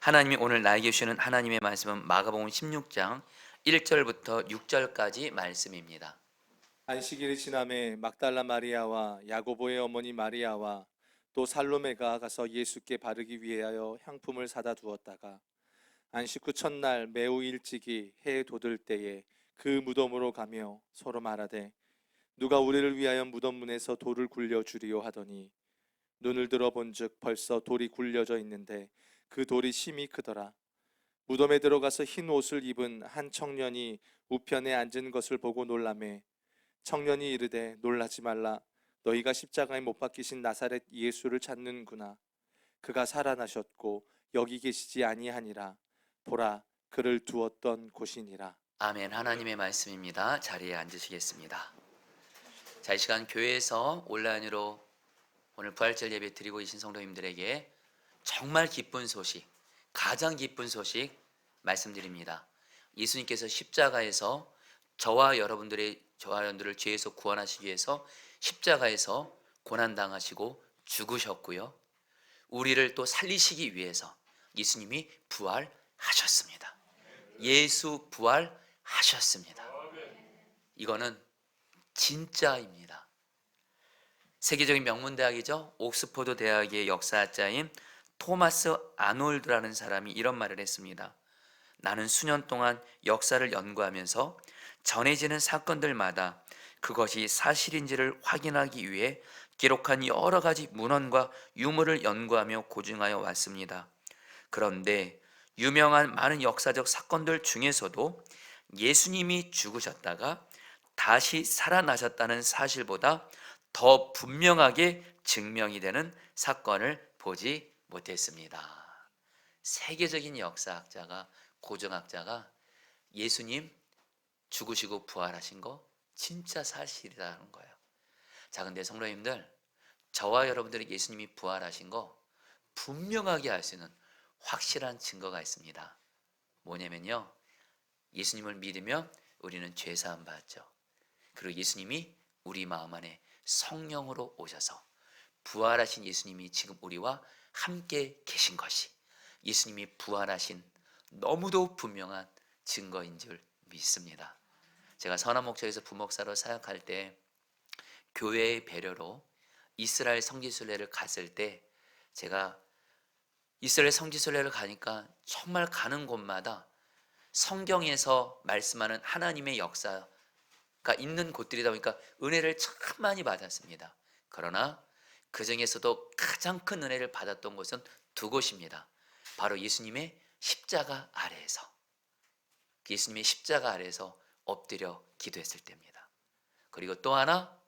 하나님이 오늘 나에게 주시는 하나님의 말씀은 마가복음 16장 1절부터 6절까지 말씀입니다. 안식일이 지남에 막달라 마리아와 야고보의 어머니 마리아와 또 살로메가 가서 예수께 바르기 위하여 향품을 사다 두었다가 안식 후 첫날 매우 일찍이 해에 돋을 때에 그 무덤으로 가며 서로 말하되 누가 우리를 위하여 무덤 문에서 돌을 굴려 주리요 하더니 눈을 들어 본즉 벌써 돌이 굴려져 있는데 그 돌이 심히 크더라. 무덤에 들어가서 흰 옷을 입은 한 청년이 우편에 앉은 것을 보고 놀라매 청년이 이르되 놀라지 말라. 너희가 십자가에 못 박히신 나사렛 예수를 찾는구나. 그가 살아나셨고 여기 계시지 아니하니라. 보라, 그를 두었던 곳이니라. 아멘. 하나님의 말씀입니다. 자리에 앉으시겠습니다. 자, 이 시간 교회에서 온라인으로 오늘 부활절 예배 드리고 계신 성도님들에게 정말 기쁜 소식, 가장 기쁜 소식 말씀드립니다. 예수님께서 십자가에서 저와 여러분들을 죄에서 구원하시기 위해서 십자가에서 고난당하시고 죽으셨고요. 우리를 또 살리시기 위해서 예수님이 부활하셨습니다. 예수 부활하셨습니다. 이거는 진짜입니다. 세계적인 명문대학이죠. 옥스퍼드 대학의 역사자인 토마스 아놀드라는 사람이 이런 말을 했습니다. 나는 수년 동안 역사를 연구하면서 전해지는 사건들마다 그것이 사실인지를 확인하기 위해 기록한 여러 가지 문헌과 유물을 연구하며 고증하여 왔습니다. 그런데 유명한 많은 역사적 사건들 중에서도 예수님이 죽으셨다가 다시 살아나셨다는 사실보다 더 분명하게 증명이 되는 사건을 보지 못했습니다. 세계적인 역사학자가 고증학자가 예수님 죽으시고 부활하신 거 진짜 사실이라는 거예요. 자, 근데 성도님들, 저와 여러분들이 예수님이 부활하신 거 분명하게 알 수 있는 확실한 증거가 있습니다. 뭐냐면요, 예수님을 믿으면 우리는 죄 사함 받죠. 그리고 예수님이 우리 마음 안에 성령으로 오셔서 부활하신 예수님이 지금 우리와 함께 계신 것이 예수님이 부활하신 너무도 분명한 증거인 줄 믿습니다. 제가 선한목적에서 부목사로 사역할 때 교회의 배려로 이스라엘 성지순례를 갔을 때 제가 이스라엘 성지순례를 가니까 정말 가는 곳마다 성경에서 말씀하는 하나님의 역사가 있는 곳들이다 보니까 은혜를 참 많이 받았습니다. 그러나 그 중에서도 가장 큰 은혜를 받았던 곳은 두 곳입니다. 바로 예수님의 십자가 아래에서, 예수님의 십자가 아래에서 엎드려 기도했을 때입니다. 그리고 또 하나,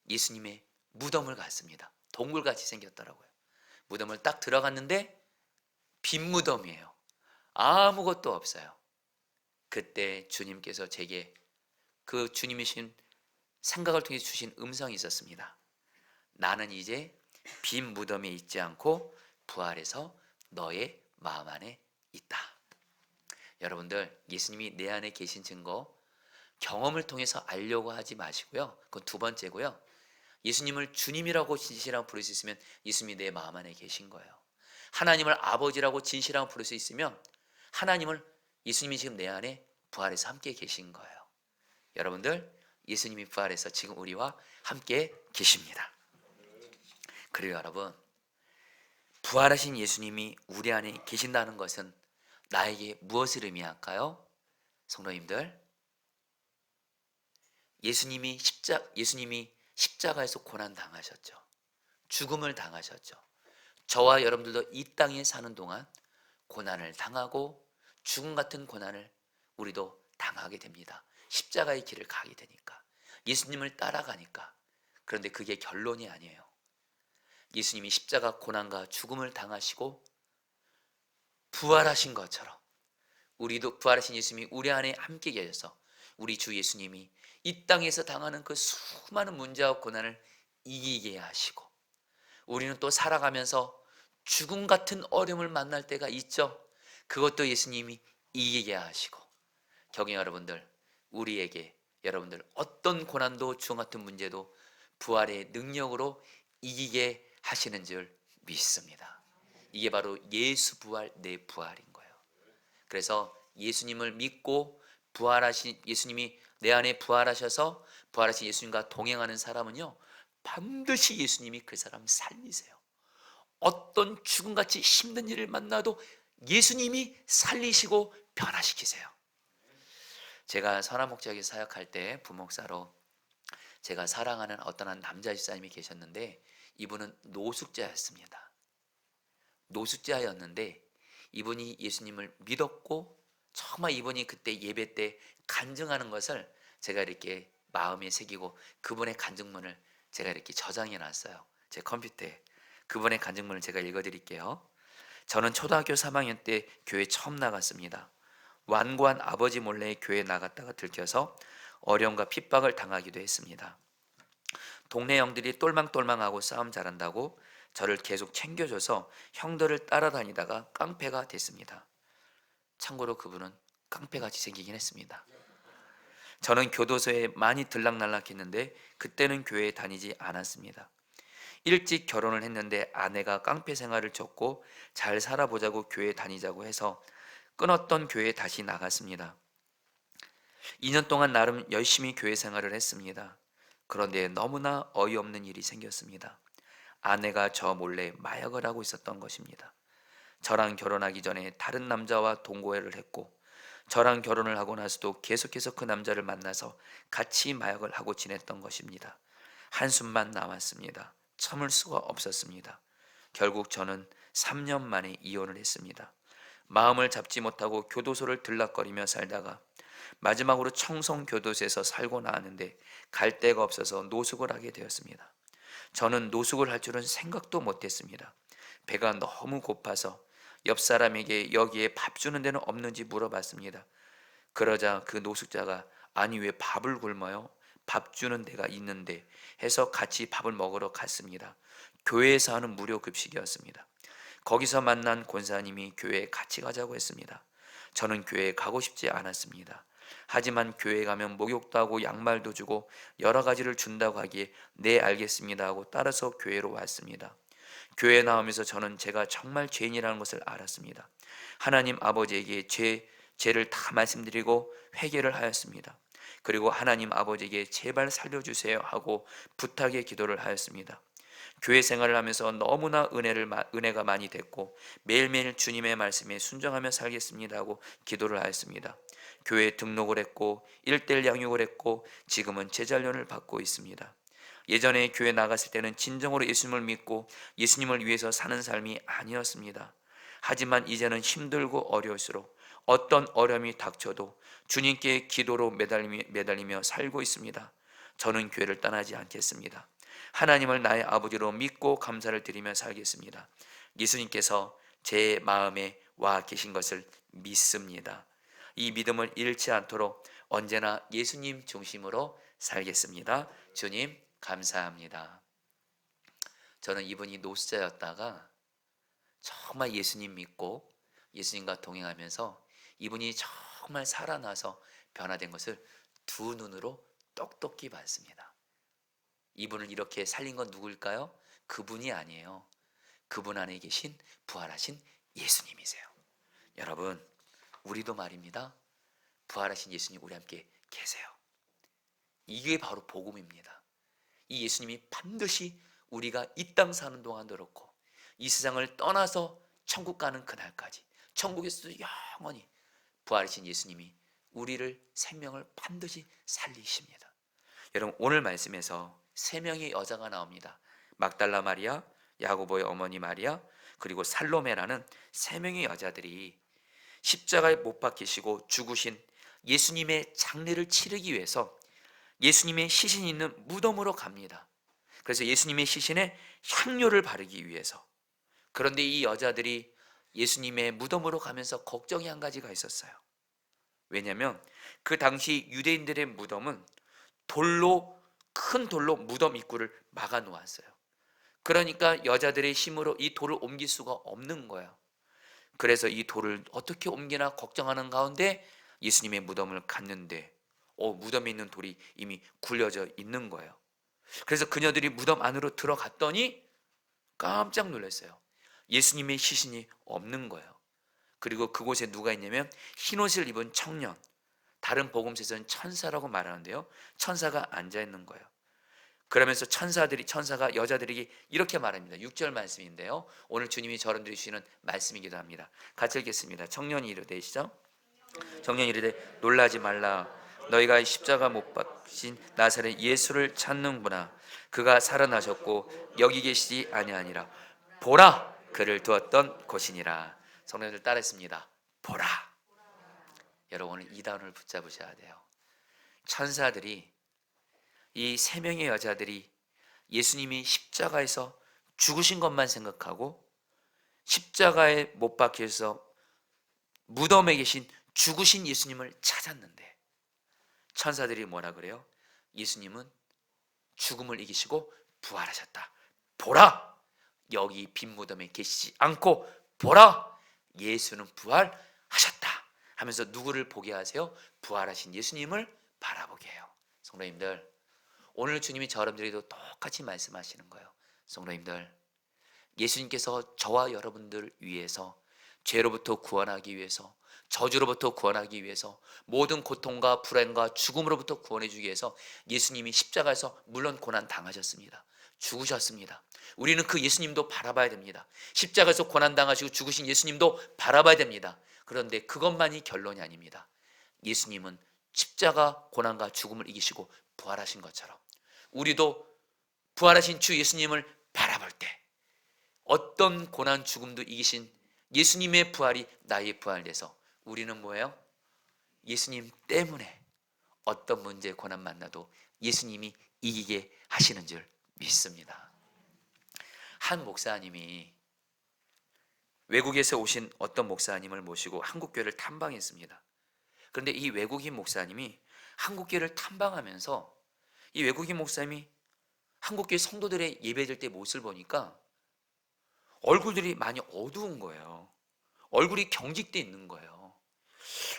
예수님의 무덤을 갔습니다. 동굴같이 생겼더라고요. 무덤을 딱 들어갔는데 빈 무덤이에요. 아무것도 없어요. 그때 주님께서 제게 그 주님이신 생각을 통해 주신 음성이 있었습니다. 나는 이제 빈 무덤에 있지 않고 부활해서 너의 마음 안에 있다. 여러분들, 예수님이 내 안에 계신 증거 경험을 통해서 알려고 하지 마시고요. 그건 두 번째고요. 예수님을 주님이라고 진실하고 부를 수 있으면 예수님이 내 마음 안에 계신 거예요. 하나님을 아버지라고 진실하고 부를 수 있으면 예수님이 지금 내 안에 부활해서 함께 계신 거예요. 여러분들, 예수님이 부활해서 지금 우리와 함께 계십니다. 그리고 여러분, 부활하신 예수님이 우리 안에 계신다는 것은 나에게 무엇을 의미할까요? 성도님들, 예수님이 십자가에서 고난 당하셨죠. 죽음을 당하셨죠. 저와 여러분들도 이 땅에 사는 동안 고난을 당하고 죽음 같은 고난을 우리도 당하게 됩니다. 십자가의 길을 가게 되니까, 예수님을 따라가니까. 그런데 그게 결론이 아니에요. 예수님이 십자가 고난과 죽음을 당하시고 부활하신 것처럼 우리도 부활하신 예수님이 우리 안에 함께 계셔서 우리 주 예수님이 이 땅에서 당하는 그 수많은 문제와 고난을 이기게 하시고, 우리는 또 살아가면서 죽음 같은 어려움을 만날 때가 있죠. 그것도 예수님이 이기게 하시고, 경영 여러분들, 우리에게 여러분들 어떤 고난도 죽음 같은 문제도 부활의 능력으로 이기게 하시는 줄 믿습니다. 이게 바로 예수 부활, 내 부활인 거예요. 그래서 예수님을 믿고 부활하신 예수님이 내 안에 부활하셔서 부활하신 예수님과 동행하는 사람은요, 반드시 예수님이 그 사람 살리세요. 어떤 죽음같이 힘든 일을 만나도 예수님이 살리시고 변화시키세요. 제가 선한 목자에게 사역할 때 부목사로 제가 사랑하는 어떤 한 남자 집사님이 계셨는데, 이분은 노숙자였습니다. 노숙자였는데 이분이 예수님을 믿었고, 정말 이분이 그때 예배 때 간증하는 것을 제가 이렇게 마음에 새기고, 그분의 간증문을 제가 이렇게 저장해 놨어요. 제 컴퓨터에. 그분의 간증문을 제가 읽어 드릴게요. 저는 초등학교 3학년 때 교회 처음 나갔습니다. 완고한 아버지 몰래 교회 나갔다가 들켜서 어려움과 핍박을 당하기도 했습니다. 동네 형들이 똘망똘망하고 싸움 잘한다고 저를 계속 챙겨줘서 형들을 따라다니다가 깡패가 됐습니다. 참고로 그분은 깡패같이 생기긴 했습니다. 저는 교도소에 많이 들락날락했는데 그때는 교회에 다니지 않았습니다. 일찍 결혼을 했는데 아내가 깡패 생활을 졌고 잘 살아보자고 교회 다니자고 해서 끊었던 교회에 다시 나갔습니다. 2년 동안 나름 열심히 교회 생활을 했습니다. 그런데 너무나 어이없는 일이 생겼습니다. 아내가 저 몰래 마약을 하고 있었던 것입니다. 저랑 결혼하기 전에 다른 남자와 동거를 했고, 저랑 결혼을 하고 나서도 계속해서 그 남자를 만나서 같이 마약을 하고 지냈던 것입니다. 한숨만 남았습니다. 참을 수가 없었습니다. 결국 저는 3년 만에 이혼을 했습니다. 마음을 잡지 못하고 교도소를 들락거리며 살다가 마지막으로 청송교도소에서 살고 나왔는데 갈 데가 없어서 노숙을 하게 되었습니다. 저는 노숙을 할 줄은 생각도 못했습니다. 배가 너무 고파서 옆 사람에게 여기에 밥 주는 데는 없는지 물어봤습니다. 그러자 그 노숙자가 아니 왜 밥을 굶어요? 밥 주는 데가 있는데 해서 같이 밥을 먹으러 갔습니다. 교회에서 하는 무료 급식이었습니다. 거기서 만난 권사님이 교회에 같이 가자고 했습니다. 저는 교회에 가고 싶지 않았습니다. 하지만 교회에 가면 목욕도 하고 양말도 주고 여러 가지를 준다고 하기에 네 알겠습니다 하고 따라서 교회로 왔습니다. 교회에 나오면서 저는 제가 정말 죄인이라는 것을 알았습니다. 하나님 아버지에게 죄를 다 말씀드리고 회개를 하였습니다. 그리고 하나님 아버지에게 제발 살려주세요 하고 부탁의 기도를 하였습니다. 교회 생활을 하면서 너무나 은혜가 많이 됐고 매일매일 주님의 말씀에 순종하며 살겠습니다 하고 기도를 하였습니다. 교회에 등록을 했고 1:1 양육을 했고 지금은 제자훈련을 받고 있습니다. 예전에 교회 나갔을 때는 진정으로 예수님을 믿고 예수님을 위해서 사는 삶이 아니었습니다. 하지만 이제는 힘들고 어려울수록 어떤 어려움이 닥쳐도 주님께 기도로 매달리며 살고 있습니다. 저는 교회를 떠나지 않겠습니다. 하나님을 나의 아버지로 믿고 감사를 드리며 살겠습니다. 예수님께서 제 마음에 와 계신 것을 믿습니다. 이 믿음을 잃지 않도록 언제나 예수님 중심으로 살겠습니다. 주님 감사합니다. 저는 이분이 노숙자였다가 정말 예수님 믿고 예수님과 동행하면서 이분이 정말 살아나서 변화된 것을 두 눈으로 똑똑히 봤습니다. 이분을 이렇게 살린 건 누구일까요? 그분이 아니에요. 그분 안에 계신 부활하신 예수님이세요. 여러분, 우리도 말입니다. 부활하신 예수님 우리 함께 계세요. 이게 바로 복음입니다. 이 예수님이 반드시 우리가 이 땅 사는 동안도 그렇고 이 세상을 떠나서 천국 가는 그날까지 천국에서도 영원히 부활하신 예수님이 우리를 생명을 반드시 살리십니다. 여러분, 오늘 말씀에서 세 명의 여자가 나옵니다. 막달라 마리아, 야고보의 어머니 마리아, 그리고 살로메라는 세 명의 여자들이 십자가에 못 박히시고 죽으신 예수님의 장례를 치르기 위해서 예수님의 시신이 있는 무덤으로 갑니다. 그래서 예수님의 시신에 향료를 바르기 위해서. 그런데 이 여자들이 예수님의 무덤으로 가면서 걱정이 한 가지가 있었어요. 왜냐하면 그 당시 유대인들의 무덤은 큰 돌로 무덤 입구를 막아 놓았어요. 그러니까 여자들의 힘으로 이 돌을 옮길 수가 없는 거예요. 그래서 이 돌을 어떻게 옮기나 걱정하는 가운데 예수님의 무덤을 갔는데 무덤에 있는 돌이 이미 굴려져 있는 거예요. 그래서 그녀들이 무덤 안으로 들어갔더니 깜짝 놀랐어요. 예수님의 시신이 없는 거예요. 그리고 그곳에 누가 있냐면 흰옷을 입은 청년, 다른 복음서에서는 천사라고 말하는데요, 천사가 앉아 있는 거예요. 그러면서 천사가 여자들에게 이렇게 말합니다. 6절 말씀인데요, 오늘 주님이 저런들이 주시는 말씀이기도 합니다. 같이 읽겠습니다. 청년이 이르되, 시작. 청년이 이르되 놀라지 말라. 너희가 십자가 못 박신 나사렛 예수를 찾는구나. 그가 살아나셨고 여기 계시지 아니하니라. 보라, 그를 두었던 곳이니라. 성도님들 따라했습니다. 보라. 여러분, 오늘 이 단어를 붙잡으셔야 돼요. 천사들이, 이 세 명의 여자들이 예수님이 십자가에서 죽으신 것만 생각하고 십자가에 못 박혀서 무덤에 계신 죽으신 예수님을 찾았는데, 천사들이 뭐라 그래요? 예수님은 죽음을 이기시고 부활하셨다. 보라, 여기 빈 무덤에 계시지 않고 보라, 예수는 부활하셨다 하면서 누구를 보게 하세요? 부활하신 예수님을 바라보게 해요. 성도님들, 오늘 주님이 저여러분들에게도 똑같이 말씀하시는 거예요. 성도님들, 예수님께서 저와 여러분들 위해서 죄로부터 구원하기 위해서, 저주로부터 구원하기 위해서, 모든 고통과 불행과 죽음으로부터 구원해 주기 위해서 예수님이 십자가에서 물론 고난 당하셨습니다. 죽으셨습니다. 우리는 그 예수님도 바라봐야 됩니다. 십자가에서 고난 당하시고 죽으신 예수님도 바라봐야 됩니다. 그런데 그것만이 결론이 아닙니다. 예수님은 십자가 고난과 죽음을 이기시고 부활하신 것처럼 우리도 부활하신 주 예수님을 바라볼 때 어떤 고난 죽음도 이기신 예수님의 부활이 나의 부활돼서 우리는 뭐예요? 예수님 때문에 어떤 문제, 고난 만나도 예수님이 이기게 하시는 줄 믿습니다. 한 목사님이 외국에서 오신 어떤 목사님을 모시고 한국교회를 탐방했습니다. 그런데 이 외국인 목사님이 한국교회를 탐방하면서 이 외국인 목사님이 한국교회 성도들의 예배될 때 모습을 보니까 얼굴들이 많이 어두운 거예요. 얼굴이 경직돼 있는 거예요.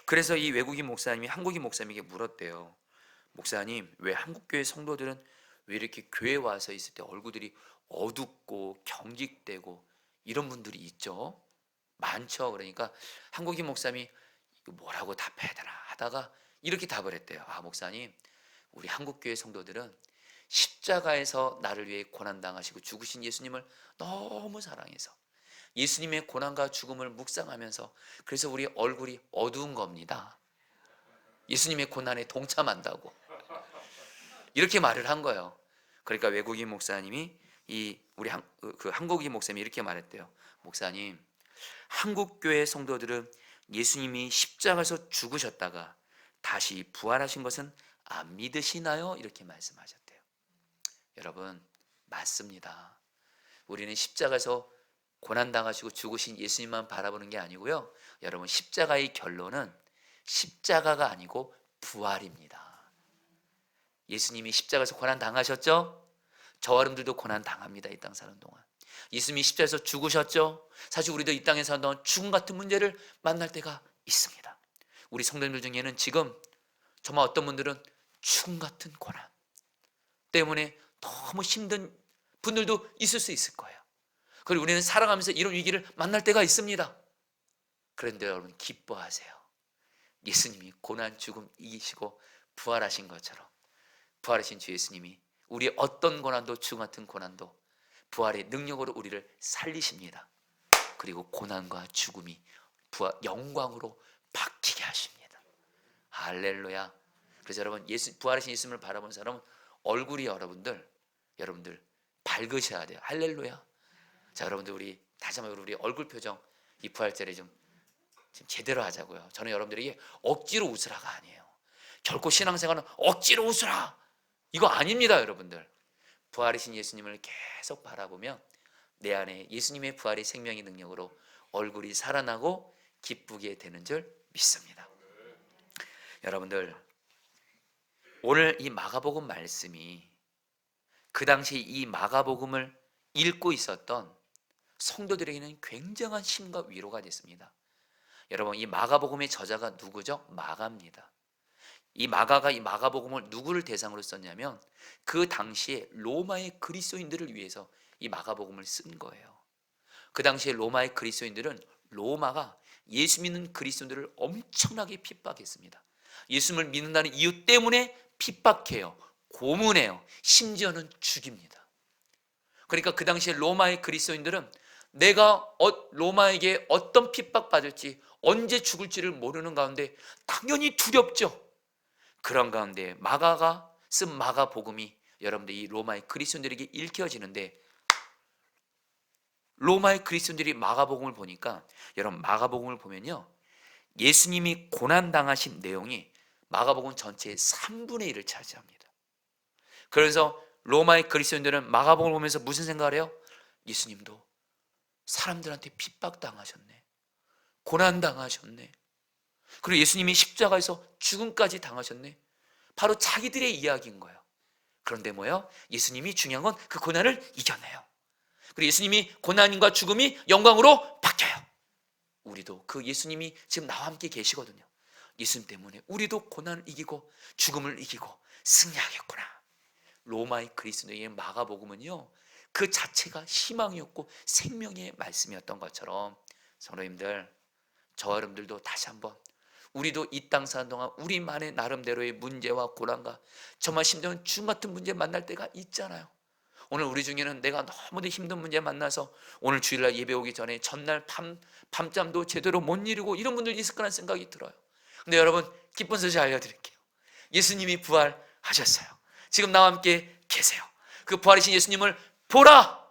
그래서 이 외국인 목사님이 한국인 목사님에게 물었대요. 목사님, 왜 한국교회 성도들은 왜 이렇게 교회 와서 있을 때 얼굴들이 어둡고 경직되고 이런 분들이 있죠? 많죠. 그러니까 한국인 목사님이 이거 뭐라고 답해야 되나 하다가 이렇게 답을 했대요. 아, 목사님, 우리 한국교회 성도들은 십자가에서 나를 위해 고난당하시고 죽으신 예수님을 너무 사랑해서 예수님의 고난과 죽음을 묵상하면서 그래서 우리 얼굴이 어두운 겁니다. 예수님의 고난에 동참한다고 이렇게 말을 한 거예요. 그러니까 외국인 목사님이 그 한국인 목사님이 이렇게 말했대요. 목사님, 한국교회 성도들은 예수님이 십자가에서 죽으셨다가 다시 부활하신 것은 안 믿으시나요? 이렇게 말씀하셨대요. 여러분, 맞습니다. 우리는 십자가에서 고난당하시고 죽으신 예수님만 바라보는 게 아니고요, 여러분, 십자가의 결론은 십자가가 아니고 부활입니다. 예수님이 십자가에서 고난당하셨죠? 저와 여러분들도 고난당합니다. 이 땅 사는 동안 예수님이 십자가에서 죽으셨죠? 사실 우리도 이 땅에 사는 동안 죽음 같은 문제를 만날 때가 있습니다. 우리 성도님들 중에는 지금 정말 어떤 분들은 죽음 같은 고난 때문에 너무 힘든 분들도 있을 수 있을 거예요. 그리고 우리는 살아가면서 이런 위기를 만날 때가 있습니다. 그런데 여러분, 기뻐하세요. 예수님이 고난 죽음 이기시고 부활하신 것처럼 부활하신 주 예수님이 우리의 어떤 고난도, 죽음 같은 고난도 부활의 능력으로 우리를 살리십니다. 그리고 고난과 죽음이 영광으로 바뀌게 하십니다. 할렐루야. 그래서 여러분, 부활하신 예수님을 바라본 사람은 얼굴이 여러분들 밝으셔야 돼요. 할렐루야. 자, 여러분들, 우리 다시 한번 우리 얼굴 표정 이 부활절에 좀 제대로 하자고요. 저는 여러분들에게 억지로 웃으라가 아니에요. 결코 신앙생활은 억지로 웃으라, 이거 아닙니다. 여러분들, 부활이신 예수님을 계속 바라보면 내 안에 예수님의 부활의 생명의 능력으로 얼굴이 살아나고 기쁘게 되는 줄 믿습니다. 여러분들, 오늘 이 마가복음 말씀이 그 당시 이 마가복음을 읽고 있었던 성도들에게는 굉장한 힘과 위로가 됐습니다. 여러분, 이 마가복음의 저자가 누구죠? 마가입니다. 이 마가가 이 마가복음을 누구를 대상으로 썼냐면 그 당시에 로마의 그리스도인들을 위해서 이 마가복음을 쓴 거예요. 그 당시에 로마의 그리스도인들은 로마가 예수 믿는 그리스도인들을 엄청나게 핍박했습니다. 예수님을 믿는다는 이유 때문에 핍박해요, 고문해요, 심지어는 죽입니다. 그러니까 그 당시에 로마의 그리스도인들은 내가 로마에게 어떤 핍박받을지, 언제 죽을지를 모르는 가운데 당연히 두렵죠. 그런 가운데 마가가 쓴 마가복음이 여러분들 이 로마의 그리스도인들에게 읽혀지는데, 로마의 그리스도인들이 마가복음을 보니까, 여러분 마가복음을 보면요, 예수님이 고난당하신 내용이 마가복음 전체의 3분의 1을 차지합니다. 그래서 로마의 그리스도인들은 마가복음을 보면서 무슨 생각을 해요? 예수님도 사람들한테 핍박당하셨네, 고난당하셨네, 그리고 예수님이 십자가에서 죽음까지 당하셨네. 바로 자기들의 이야기인 거예요. 그런데 뭐예요? 예수님이 중요한 건 그 고난을 이겨내요. 그리고 예수님이 고난과 죽음이 영광으로 바뀌어요. 우리도 그 예수님이 지금 나와 함께 계시거든요. 예수님 때문에 우리도 고난을 이기고 죽음을 이기고 승리하겠구나. 로마의 그리스도인의 마가복음은요, 그 자체가 희망이었고 생명의 말씀이었던 것처럼, 성도님들, 저와 여러분들도 다시 한번, 우리도 이 땅 사는 동안 우리만의 나름대로의 문제와 고난과 정말 심지어는 죽음 같은 문제 만날 때가 있잖아요. 오늘 우리 중에는 내가 너무도 힘든 문제 만나서 오늘 주일날 예배 오기 전에 전날 밤잠도 제대로 못 이루고 이런 분들 있을 거라는 생각이 들어요. 근데 여러분, 기쁜 소식 알려드릴게요. 예수님이 부활하셨어요. 지금 나와 함께 계세요. 그 부활이신 예수님을 보라!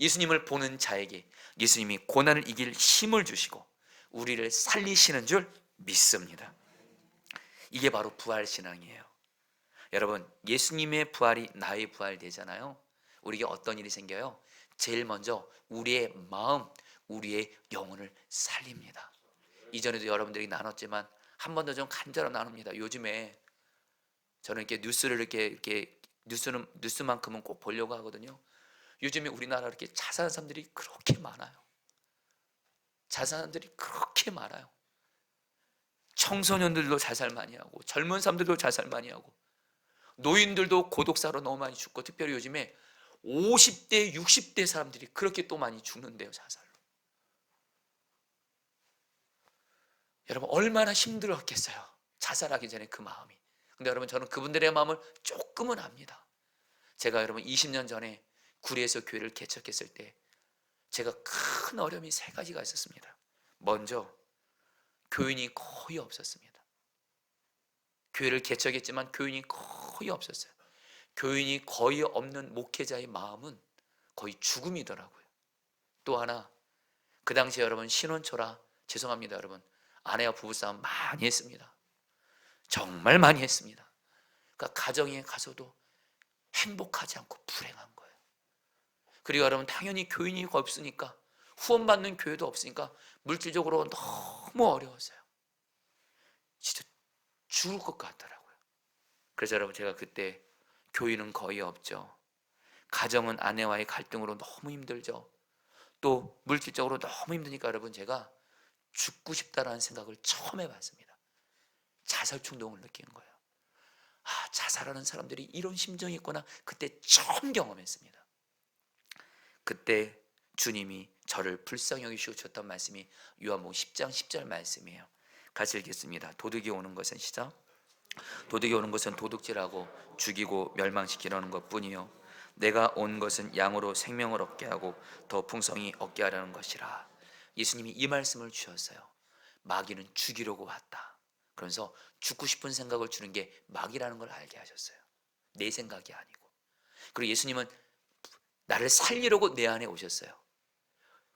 예수님을 보는 자에게 예수님이 고난을 이길 힘을 주시고 우리를 살리시는 줄 믿습니다. 이게 바로 부활신앙이에요. 여러분, 예수님의 부활이 나의 부활 되잖아요. 우리에게 어떤 일이 생겨요? 제일 먼저 우리의 마음, 우리의 영혼을 살립니다. 이전에도 여러분들이 나눴지만 한 번 더 좀 간절히 나눕니다. 요즘에 저는 이렇게 뉴스를 이렇게 뉴스만큼은 꼭 보려고 하거든요. 요즘에 우리나라 이렇게 자살한 사람들이 그렇게 많아요. 자살한 사람들이 그렇게 많아요. 청소년들도 자살 많이 하고 젊은 사람들도 자살 많이 하고 노인들도 고독사로 너무 많이 죽고, 특별히 요즘에 50대, 60대 사람들이 그렇게 또 많이 죽는데요, 자살로. 여러분, 얼마나 힘들었겠어요, 자살하기 전에 그 마음이. 근데 여러분, 저는 그분들의 마음을 조금은 압니다. 제가 여러분 20년 전에 구리에서 교회를 개척했을 때 제가 큰 어려움이 3가지가 있었습니다. 먼저, 교인이 거의 없었습니다. 교회를 개척했지만 교인이 거의 없었어요. 교인이 거의 없는 목회자의 마음은 거의 죽음이더라고요. 또 하나, 그 당시에 여러분 신혼초라, 죄송합니다 여러분, 아내와 부부싸움 많이 했습니다. 정말 많이 했습니다. 그러니까 가정에 가서도 행복하지 않고 불행한 거예요. 그리고 여러분, 당연히 교인이 없으니까, 후원받는 교회도 없으니까 물질적으로 너무 어려웠어요. 진짜 죽을 것 같더라고요. 그래서 여러분, 제가 그때 교인은 거의 없죠. 가정은 아내와의 갈등으로 너무 힘들죠. 또 물질적으로 너무 힘드니까 여러분, 제가 죽고 싶다라는 생각을 처음 해봤습니다. 자살 충동을 느끼는 거예요. 아, 자살하는 사람들이 이런 심정이 있구나, 그때 처음 경험했습니다. 그때 주님이 저를 불쌍히 여기시고 주셨던 말씀이 요한복음 10장 10절 말씀이에요. 같이 읽겠습니다. 도둑이 오는 것은, 시작. 도둑이 오는 것은 도둑질하고 죽이고 멸망시키려는 것뿐이요, 내가 온 것은 양으로 생명을 얻게 하고 더 풍성히 얻게 하려는 것이라. 예수님이 이 말씀을 주셨어요. 마귀는 죽이려고 왔다. 그러면서 죽고 싶은 생각을 주는 게 마귀라는 걸 알게 하셨어요. 내 생각이 아니고. 그리고 예수님은 나를 살리려고 내 안에 오셨어요.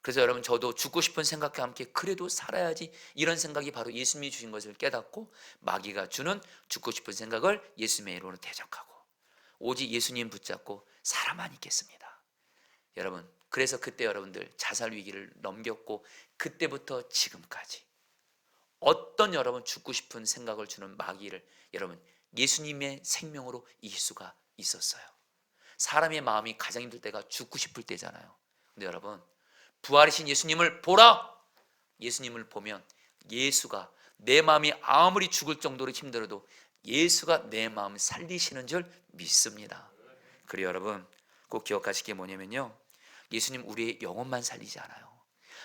그래서 여러분, 저도 죽고 싶은 생각과 함께 그래도 살아야지, 이런 생각이 바로 예수님이 주신 것을 깨닫고 마귀가 주는 죽고 싶은 생각을 예수님의 이름으로 대적하고 오직 예수님 붙잡고 살아만 있겠습니다. 여러분, 그래서 그때 여러분들 자살 위기를 넘겼고, 그때부터 지금까지 어떤 여러분 죽고 싶은 생각을 주는 마귀를 여러분 예수님의 생명으로 이길 수가 있었어요. 사람의 마음이 가장 힘들 때가 죽고 싶을 때잖아요. 근데 여러분, 부활이신 예수님을 보라! 예수님을 보면 예수가, 내 마음이 아무리 죽을 정도로 힘들어도 예수가 내 마음을 살리시는 줄 믿습니다. 그리고 여러분, 꼭 기억하실 게 뭐냐면요, 예수님 우리의 영혼만 살리지 않아요.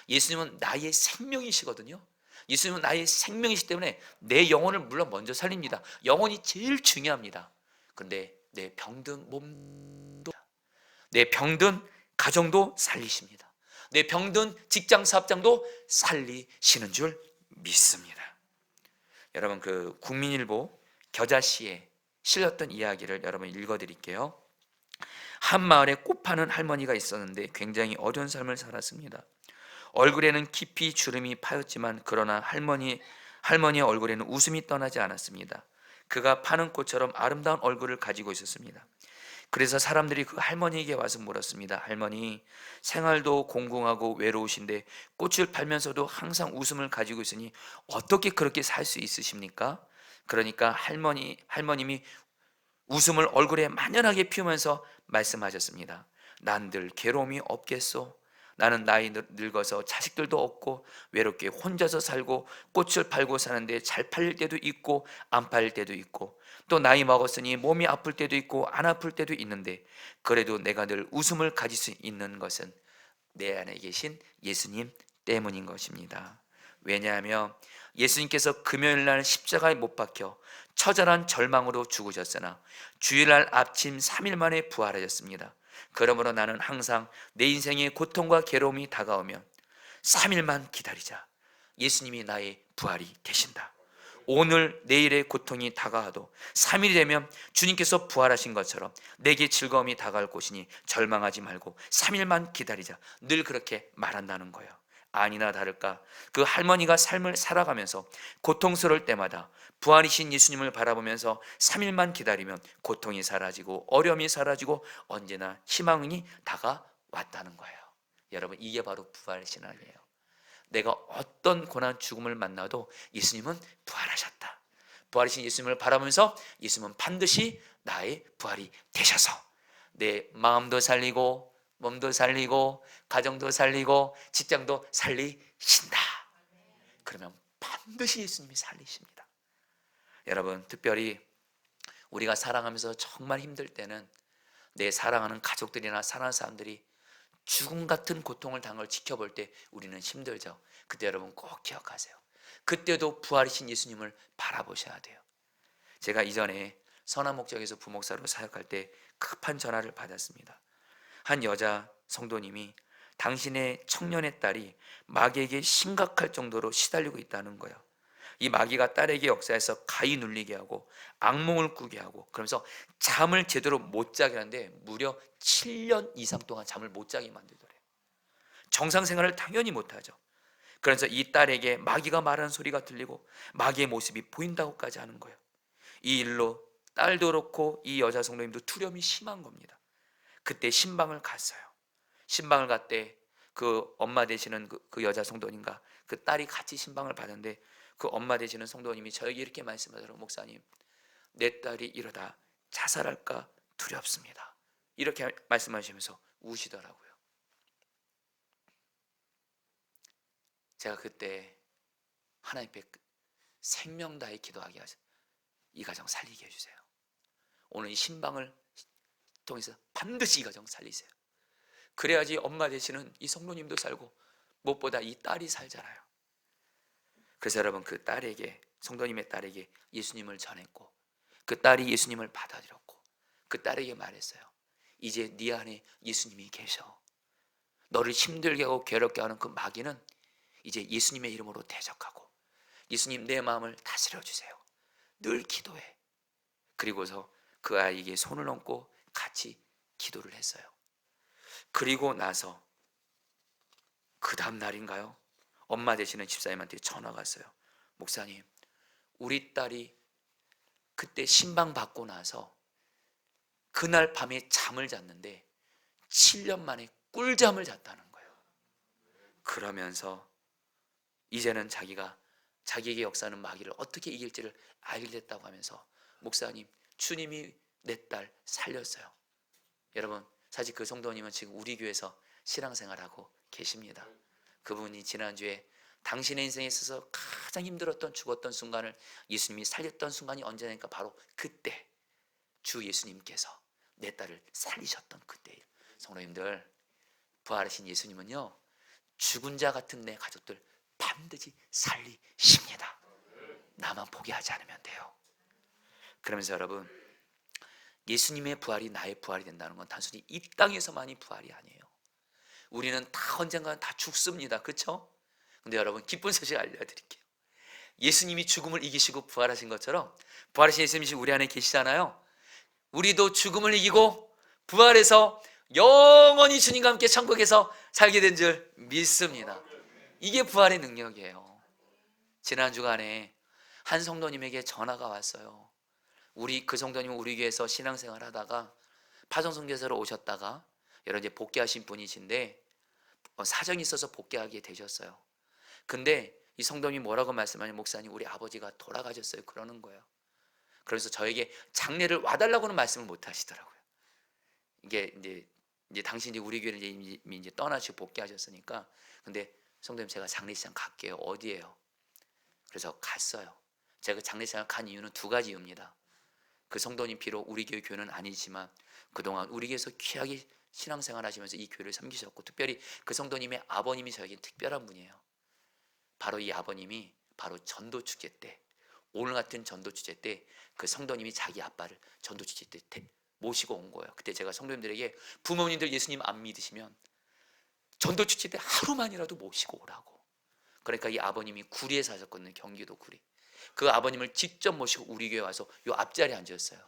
예수님은 나의 생명이시거든요. 예수님은 나의 생명이시기 때문에 내 영혼을 물론 먼저 살립니다. 영혼이 제일 중요합니다. 그런데 내 병든 몸도, 내 병든 가정도 살리십니다. 내 병든 직장 사업장도 살리시는 줄 믿습니다. 여러분, 그 국민일보 겨자씨에 실렸던 이야기를 여러분 읽어드릴게요. 한 마을에 꽃 파는 할머니가 있었는데 굉장히 어려운 삶을 살았습니다. 얼굴에는 깊이 주름이 파였지만 그러나 할머니의 얼굴에는 웃음이 떠나지 않았습니다. 그가 파는 꽃처럼 아름다운 얼굴을 가지고 있었습니다. 그래서 사람들이 그 할머니에게 와서 물었습니다. 할머니, 생활도 공공하고 외로우신데 꽃을 팔면서도 항상 웃음을 가지고 있으니 어떻게 그렇게 살 수 있으십니까? 그러니까 할머님이 웃음을 얼굴에 만연하게 피우면서 말씀하셨습니다. 난 늘 괴로움이 없겠소. 나는 나이 늙어서 자식들도 없고 외롭게 혼자서 살고 꽃을 팔고 사는데 잘 팔릴 때도 있고 안 팔릴 때도 있고 또 나이 먹었으니 몸이 아플 때도 있고 안 아플 때도 있는데 그래도 내가 늘 웃음을 가질 수 있는 것은 내 안에 계신 예수님 때문인 것입니다. 왜냐하면 예수님께서 금요일날 십자가에 못 박혀 처절한 절망으로 죽으셨으나 주일날 아침 3일 만에 부활하셨습니다. 그러므로 나는 항상 내 인생의 고통과 괴로움이 다가오면 3일만 기다리자. 예수님이 나의 부활이 되신다. 오늘 내일의 고통이 다가와도 3일이 되면 주님께서 부활하신 것처럼 내게 즐거움이 다가올 것이니 절망하지 말고 3일만 기다리자. 늘 그렇게 말한다는 거예요. 아니나 다를까 그 할머니가 삶을 살아가면서 고통스러울 때마다 부활이신 예수님을 바라보면서 3일만 기다리면 고통이 사라지고 어려움이 사라지고 언제나 희망이 다가왔다는 거예요. 여러분, 이게 바로 부활의 신앙이에요. 내가 어떤 고난 죽음을 만나도 예수님은 부활하셨다. 부활이신 예수님을 바라보면서 예수님은 반드시 나의 부활이 되셔서 내 마음도 살리고 몸도 살리고 가정도 살리고 직장도 살리신다. 그러면 반드시 예수님이 살리십니다. 여러분, 특별히 우리가 살아가면서 정말 힘들 때는 내 사랑하는 가족들이나 사랑하는 사람들이 죽음 같은 고통을 당한 걸 지켜볼 때 우리는 힘들죠. 그때 여러분 꼭 기억하세요. 그때도 부활이신 예수님을 바라보셔야 돼요. 제가 이전에 선한 목적에서 부목사로 사역할 때 급한 전화를 받았습니다. 한 여자 성도님이 당신의 청년의 딸이 마귀에게 심각할 정도로 시달리고 있다는 거예요. 이 마귀가 딸에게 역사에서 가히 눌리게 하고 악몽을 꾸게 하고 그러면서 잠을 제대로 못 자게 하는데 무려 7년 이상 동안 잠을 못 자게 만들더래요. 정상 생활을 당연히 못하죠. 그래서 이 딸에게 마귀가 말하는 소리가 들리고 마귀의 모습이 보인다고까지 하는 거예요. 이 일로 딸도 그렇고 이 여자 성도님도 두려움이 심한 겁니다. 그때 신방을 갔어요. 신방을 갔대 그 엄마 되시는 그 여자 성도님과 그 딸이 같이 신방을 받았는데 그 엄마 되시는 성도님이 저에게 이렇게 말씀하더라고요. 목사님, 내 딸이 이러다 자살할까 두렵습니다. 이렇게 말씀하시면서 우시더라고요. 제가 그때 하나님께 생명 다해 기도하게 하셔서 이 가정 살리게 해주세요. 오늘 이 신방을 통해서 반드시 이 가정 살리세요. 그래야지 엄마 되시는 이 성도님도 살고 무엇보다 이 딸이 살잖아요. 그래서 여러분, 그 딸에게, 성도님의 딸에게 예수님을 전했고 그 딸이 예수님을 받아들였고 그 딸에게 말했어요. 이제 네 안에 예수님이 계셔. 너를 힘들게 하고 괴롭게 하는 그 마귀는 이제 예수님의 이름으로 대적하고 예수님 내 마음을 다스려 주세요. 늘 기도해. 그리고서 그 아이에게 손을 얹고 같이 기도를 했어요. 그리고 나서 그 다음 날인가요? 엄마 되시는 집사님한테 전화가 왔어요. 목사님, 우리 딸이 그때 신방 받고 나서 그날 밤에 잠을 잤는데 7년 만에 꿀잠을 잤다는 거예요. 그러면서 이제는 자기가 자기에게 역사하는 마귀를 어떻게 이길지를 알게 됐다고 하면서 목사님, 주님이 내 딸 살렸어요. 여러분, 사실 그 성도님은 지금 우리 교회에서 신앙생활하고 계십니다. 그분이 지난주에 당신의 인생에 있어서 가장 힘들었던 죽었던 순간을 예수님이 살렸던 순간이 언제냐니까 바로 그때 주 예수님께서 내 딸을 살리셨던 그때예요. 성도님들, 부활하신 예수님은요 죽은 자 같은 내 가족들 반드시 살리십니다. 나만 포기하지 않으면 돼요. 그러면서 여러분, 예수님의 부활이 나의 부활이 된다는 건 단순히 이 땅에서만이 부활이 아니에요. 우리는 다 언젠가 다 죽습니다. 그렇죠? 근데 여러분, 기쁜 소식 알려드릴게요. 예수님이 죽음을 이기시고 부활하신 것처럼 부활하신 예수님이 우리 안에 계시잖아요. 우리도 죽음을 이기고 부활해서 영원히 주님과 함께 천국에서 살게 된 줄 믿습니다. 이게 부활의 능력이에요. 지난 주간에 한 성도님에게 전화가 왔어요. 그 성도님은 우리 교회에서 신앙생활 하다가 파송선교사로 오셨다가 여러 이제 복귀하신 분이신데 사정이 있어서 복귀하게 되셨어요. 근데 이 성도님이 뭐라고 말씀하냐면, 목사님, 우리 아버지가 돌아가셨어요. 그러는 거예요. 그래서 저에게 장례를 와달라고는 말씀을 못 하시더라고요. 이게 이제 당신이 우리 교회를 이제 떠나시고 복귀하셨으니까. 근데 성도님, 제가 장례식장 갈게요. 어디예요? 그래서 갔어요. 제가 장례식장 간 이유는 두 가지 이유입니다. 그 성도님 비록 우리 교회는 아니지만 그동안 우리 교회에서 귀하게 신앙생활 하시면서 이 교회를 섬기셨고, 특별히 그 성도님의 아버님이 저에게 특별한 분이에요. 바로 이 아버님이 바로 전도축제 때, 오늘 같은 전도축제 때 그 성도님이 자기 아빠를 전도축제 때 모시고 온 거예요. 그때 제가 성도님들에게, 부모님들 예수님 안 믿으시면 전도축제 때 하루만이라도 모시고 오라고. 그러니까 이 아버님이 구리에 사셨거든요. 경기도 구리. 그 아버님을 직접 모시고 우리 교회 와서 요 앞자리에 앉으셨어요.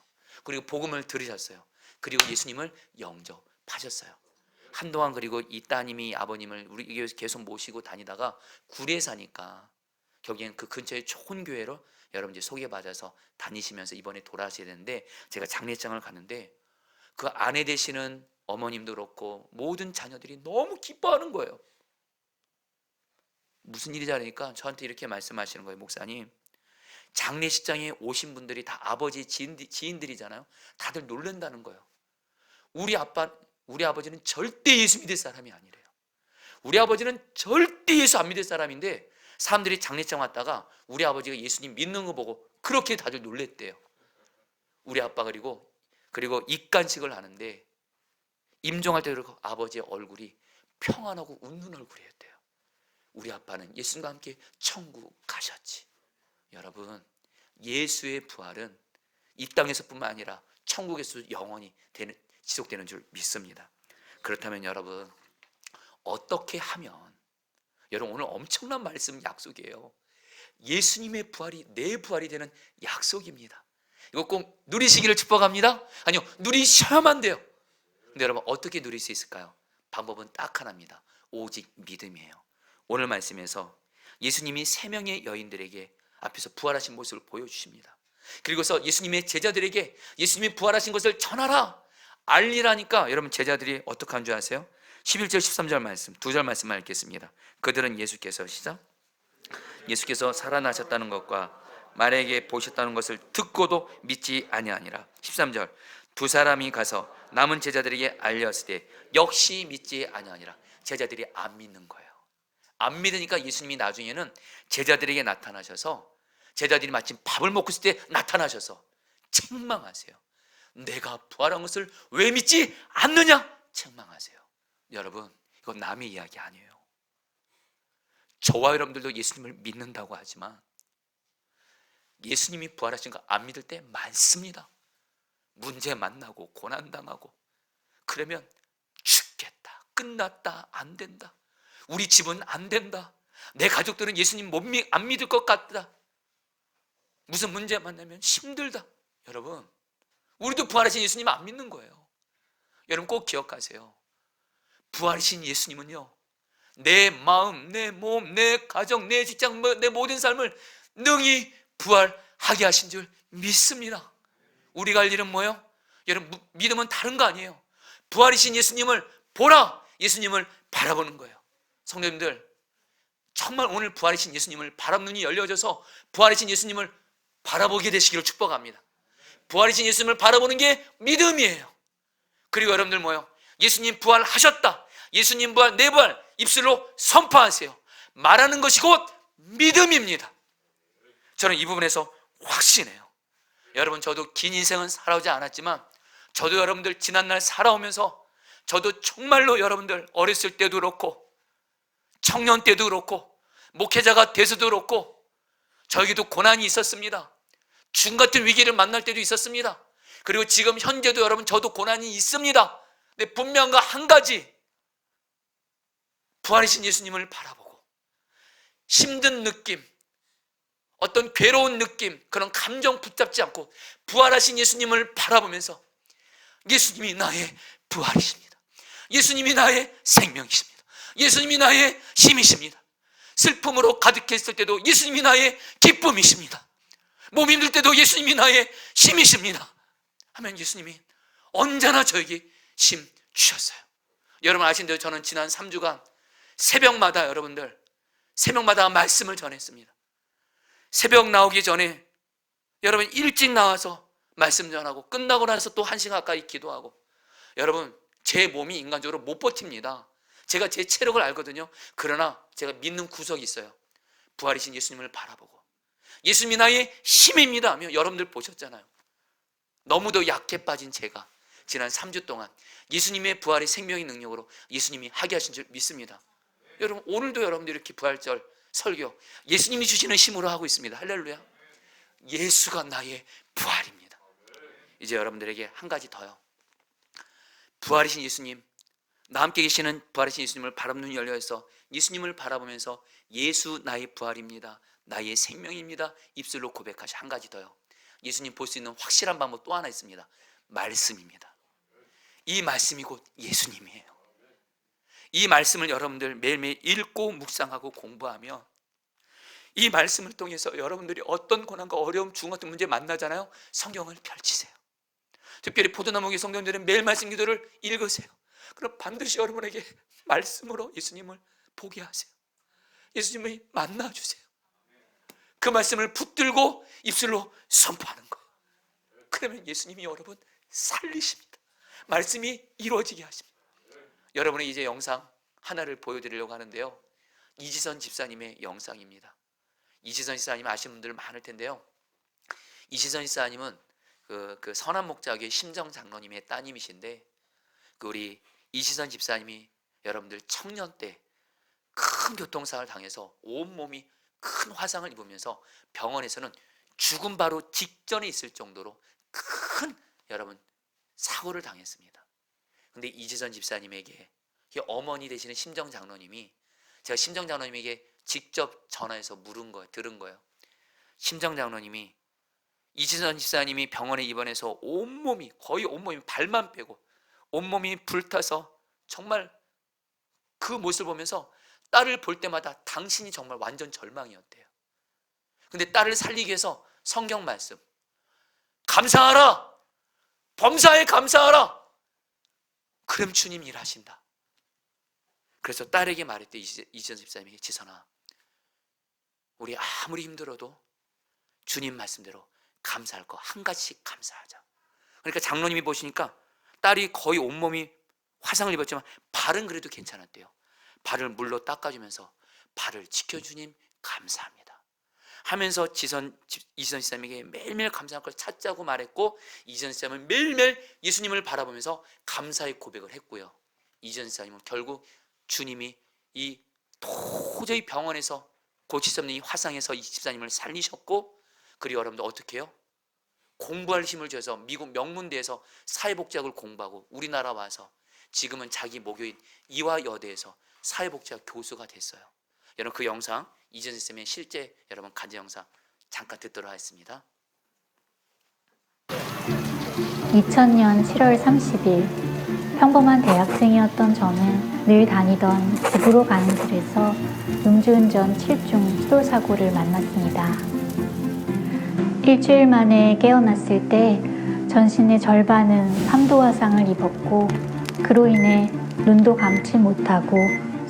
그리고 복음을 들으셨어요. 그리고 예수님을 영접하셨어요. 한동안. 그리고 이 따님이 아버님을 우리 교회에서 계속 모시고 다니다가 구리에 사니까 거기엔 그 근처에 좋은 교회로 여러분 이제 소개받아서 다니시면서 이번에 돌아가셔야 되는데, 제가 장례장을 갔는데 그 아내 되시는 어머님도 그렇고 모든 자녀들이 너무 기뻐하는 거예요. 무슨 일이지 하니까 저한테 이렇게 말씀하시는 거예요. 목사님, 장례식장에 오신 분들이 다 아버지 지인들이잖아요. 다들 놀란다는 거예요. 우리 아버지는 절대 예수 믿을 사람이 아니래요. 우리 아버지는 절대 예수 안 믿을 사람인데 사람들이 장례장 왔다가 우리 아버지가 예수님 믿는 거 보고 그렇게 다들 놀랬대요. 우리 아빠 그리고 입간식을 하는데 임종할 때 그렇고 아버지의 얼굴이 평안하고 웃는 얼굴이었대요. 우리 아빠는 예수님과 함께 천국 가셨지. 여러분, 예수의 부활은 이 땅에서뿐만 아니라 천국에서 영원히 지속되는 줄 믿습니다. 그렇다면 여러분, 어떻게 하면, 여러분 오늘 엄청난 말씀 약속이에요. 예수님의 부활이 내 부활이 되는 약속입니다. 이거 꼭 누리시기를 축복합니다. 아니요, 누리셔야만 돼요. 근데 여러분, 어떻게 누릴 수 있을까요? 방법은 딱 하나입니다. 오직 믿음이에요. 오늘 말씀에서 예수님이 3명의 여인들에게 앞에서 부활하신 모습을 보여주십니다. 그리고서 예수님의 제자들에게 예수님이 부활하신 것을 전하라, 알리라니까 여러분 제자들이 어떻게 한 줄 아세요? 11절 13절 말씀, 2절 말씀만 읽겠습니다. 그들은 예수께서 예수께서 살아나셨다는 것과 마리아에게 보셨다는 것을 듣고도 믿지 아니하니라. 13절, 두 사람이 가서 남은 제자들에게 알렸을 때 역시 믿지 아니하니라. 제자들이 안 믿는 거예요. 안 믿으니까 예수님이 나중에는 제자들에게 나타나셔서, 제자들이 마침 밥을 먹고 있을 때 나타나셔서 책망하세요. 내가 부활한 것을 왜 믿지 않느냐? 책망하세요. 여러분, 이건 남의 이야기 아니에요. 저와 여러분들도 예수님을 믿는다고 하지만 예수님이 부활하신 거 안 믿을 때 많습니다. 문제 만나고 고난당하고 그러면 죽겠다, 끝났다, 안 된다, 우리 집은 안 된다, 내 가족들은 예수님 안 믿을 것 같다, 무슨 문제 만나면 힘들다. 여러분, 우리도 부활하신 예수님 안 믿는 거예요. 여러분 꼭 기억하세요. 부활하신 예수님은요, 내 마음, 내 몸, 내 가정, 내 직장, 내 모든 삶을 능히 부활하게 하신 줄 믿습니다. 우리가 할 일은 뭐예요? 여러분, 믿음은 다른 거 아니에요. 부활이신 예수님을 보라, 예수님을 바라보는 거예요. 성도님들, 정말 오늘 부활이신 예수님을 바라보는 눈이 열려져서 부활이신 예수님을 바라보게 되시기를 축복합니다. 부활이신 예수님을 바라보는 게 믿음이에요. 그리고 여러분들 뭐예요? 예수님 부활하셨다, 예수님 부활, 내 부활 입술로 선포하세요. 말하는 것이 곧 믿음입니다. 저는 이 부분에서 확신해요. 여러분, 저도 긴 인생은 살아오지 않았지만 저도 여러분들 지난날 살아오면서 저도 정말로 여러분들 어렸을 때도 그렇고 청년 때도 그렇고 목회자가 돼서도 그렇고 저에게도 고난이 있었습니다. 죽음 같은 위기를 만날 때도 있었습니다. 그리고 지금 현재도 여러분 저도 고난이 있습니다. 근데 분명한 거 한 가지, 부활하신 예수님을 바라보고 힘든 느낌, 어떤 괴로운 느낌, 그런 감정 붙잡지 않고 부활하신 예수님을 바라보면서 예수님이 나의 부활이십니다. 예수님이 나의 생명이십니다. 예수님이 나의 힘이십니다. 슬픔으로 가득했을 때도 예수님이 나의 기쁨이십니다. 몸이 힘들 때도 예수님이 나의 힘이십니다 하면 예수님이 언제나 저에게 힘 주셨어요. 여러분 아신 대로 저는 지난 3주간 새벽마다 여러분들 새벽마다 말씀을 전했습니다. 새벽 나오기 전에 여러분 일찍 나와서 말씀 전하고 끝나고 나서 또 1시간 가까이 기도하고, 여러분 제 몸이 인간적으로 못 버팁니다. 제가 제 체력을 알거든요. 그러나 제가 믿는 구석이 있어요. 부활이신 예수님을 바라보고 예수님이 나의 힘입니다 하며 여러분들 보셨잖아요. 너무도 약해 빠진 제가 지난 3주 동안 예수님의 부활의 생명의 능력으로 예수님이 하게 하신 줄 믿습니다. 여러분 오늘도 여러분들 이렇게 부활절 설교 예수님이 주시는 힘으로 하고 있습니다. 할렐루야. 예수가 나의 부활입니다. 이제 여러분들에게 한 가지 더요. 부활이신 예수님, 나 함께 계시는 부활이신 예수님을 바라보는 눈이 열려서 예수님을 바라보면서 예수 나의 부활입니다, 나의 생명입니다 입술로 고백하시. 한 가지 더요. 예수님 볼 수 있는 확실한 방법 또 하나 있습니다. 말씀입니다. 이 말씀이 곧 예수님이에요. 이 말씀을 여러분들 매일매일 읽고 묵상하고 공부하면 이 말씀을 통해서 여러분들이 어떤 고난과 어려움, 죽음 같은 문제 만나잖아요. 성경을 펼치세요. 특별히 포도나무의 성도님들은 매일 말씀 기도를 읽으세요. 그럼 반드시 여러분에게 말씀으로 예수님을 보게 하세요. 예수님을 만나주세요. 그 말씀을 붙들고 입술로 선포하는 거예요. 그러면 예수님이 여러분 살리십니다. 말씀이 이루어지게 하십니다. 여러분의 이제 영상 하나를 보여드리려고 하는데요. 이지선 집사님의 영상입니다. 이지선 집사님 아시는 분들 많을 텐데요. 이지선 집사님은 그 선한 목자교회 심정 장로님의 따님이신데, 우리 이지선 집사님이 여러분들 청년 때 큰 교통사고를 당해서 온몸이 큰 화상을 입으면서 병원에서는 죽음 바로 직전에 있을 정도로 큰 여러분 사고를 당했습니다. 근데 이지선 집사님에게 어머니 되시는 심정 장로님이, 제가 심정 장로님에게 직접 전화해서 들은 거예요. 심정 장로님이 이지선 집사님이 병원에 입원해서 온몸이, 거의 온몸이 발만 빼고 온몸이 불타서 정말 그 모습을 보면서 딸을 볼 때마다 당신이 정말 완전 절망이었대요. 근데 딸을 살리기 위해서 성경 말씀, 감사하라, 범사에 감사하라, 그럼 주님 일하신다. 그래서 딸에게 말했대. 이지선 집사님에게, 지선아, 우리 아무리 힘들어도 주님 말씀대로 감사할 거 한 가지씩 감사하자. 그러니까 장로님이 보시니까 딸이 거의 온몸이 화상을 입었지만 발은 그래도 괜찮았대요. 발을 물로 닦아주면서 발을 지켜주님 감사합니다 하면서 이지선 집사님에게 매일매일 감사할 걸 찾자고 말했고, 이지선 집사님은 매일매일 예수님을 바라보면서 감사의 고백을 했고요. 이지선 집사님은 결국 주님이 이 도저히 병원에서 고칠 수 없는 이 화상에서 이 집사님을 살리셨고, 그리고 여러분들 어떻게 해요? 공부할 힘을 줘서 미국 명문대에서 사회복지학을 공부하고 우리나라 와서 지금은 자기 모교인 이화여대에서 사회복지학 교수가 됐어요. 여러분 그 영상, 이지선 쌤의 실제 여러분 간증 영상 잠깐 듣도록 하겠습니다. 2000년 7월 30일 평범한 대학생이었던 저는 늘 다니던 집으로 가는 길에서 음주운전 7중 추돌사고를 만났습니다. 일주일 만에 깨어났을 때 전신의 절반은 3도 화상을 입었고, 그로 인해 눈도 감지 못하고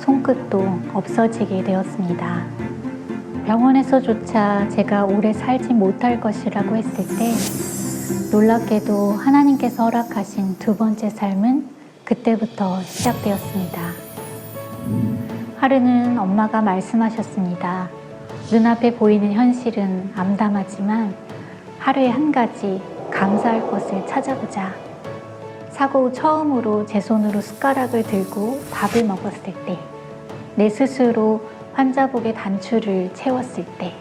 손끝도 없어지게 되었습니다. 병원에서조차 제가 오래 살지 못할 것이라고 했을 때 놀랍게도 하나님께서 허락하신 두 번째 삶은 그때부터 시작되었습니다. 하루는 엄마가 말씀하셨습니다. 눈앞에 보이는 현실은 암담하지만 하루에 한 가지 감사할 것을 찾아보자. 사고 후 처음으로 제 손으로 숟가락을 들고 밥을 먹었을 때 내 스스로 환자복의 단추를 채웠을 때